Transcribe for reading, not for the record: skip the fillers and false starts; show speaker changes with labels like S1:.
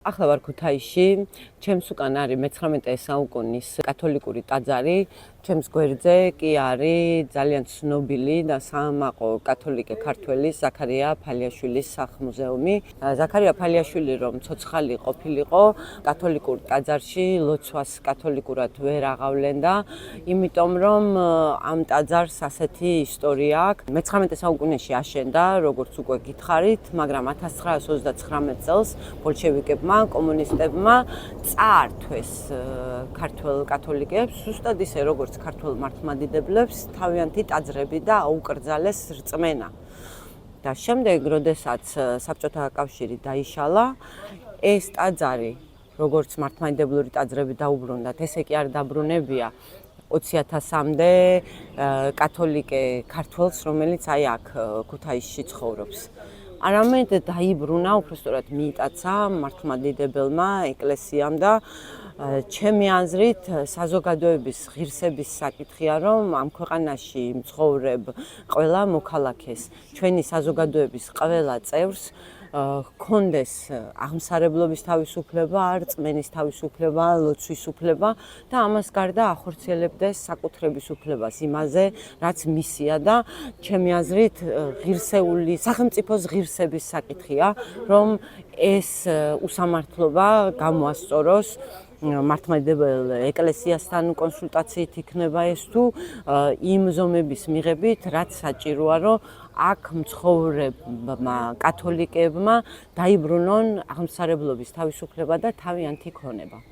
S1: ახლა ვარ ქუთაისში, ჩემს უკან არის მე-19 საუკუნის კათოლიკური ტაძარი, ჩემს გვერდზე კი არის ძალიან ცნობილი და საამაყო კათოლიკე ქართველი ზაქარია ფალიაშვილის სახლ-მუზეუმი. ზაქარია ფალიაშვილი რომ ცოცხალი ყოფილიყო, კათოლიკურ ტაძარში ლოცვას კათოლიკურად ვერ აღავლენდა, იმიტომ რომ ამ ტაძარს ასეთი ისტორია აქვს. მე-19 საუკუნეში აშენდა, როგორც უკვე გითხარით, მაგრამ 1939 წელს ბოლშევიკებმა კომუნისტებმა წაართვეს ქართველ კათოლიკეებს, ზუსტად ისე როგორც ქართველ მართლმადიდებლებს თავიანთი ტაძრები და აუკრძალეს რწმენა. და შემდეგ, როდესაც საბჭოთა კავშირი დაიშალა, ეს ტაძარი, როგორც მართლმადიდებლური ტაძრები დაუბრუნდათ, ესე კი არ დაბრუნებია 20,000-მდე კათოლიკე ქართველს, რომელიც აი აქ ქუთაისში ცხოვრობს. არამედ დაიბრუნა, უბრალოდ მიიტაცა მართლმადიდებელმა ეკლესიამ და ჩემი აზრით საზოგადოების ღირსების საკითხია, რომ ამ ქვეყანაში მცხოვრებ ყველა მოქალაქეს, ჩვენი საზოგადოების ყველა წევრს ჰქონდეს აღმსარებლობის თავისუფლება, რწმენის თავისუფლება, ლოცვის უფლება და ამას გარდა ახორციელებდეს საკუთრების უფლებას იმაზე, რაც მისია და ჩემი აზრით ღირსეული სახელმწიფოს ღირსების საკითხია, რომ ეს უსამართლობა გამოასწოროს მართლმადიდებელ ეკლესიასთან კონსულტაციით იქნება ეს თუ იმ ზომების მიღებით, რაც საჭიროა, რომ აქ მცხოვრებმა კათოლიკეებმა დაიბრუნონ აღმსარებლობის თავისუფლება და თავიანთი ქონება.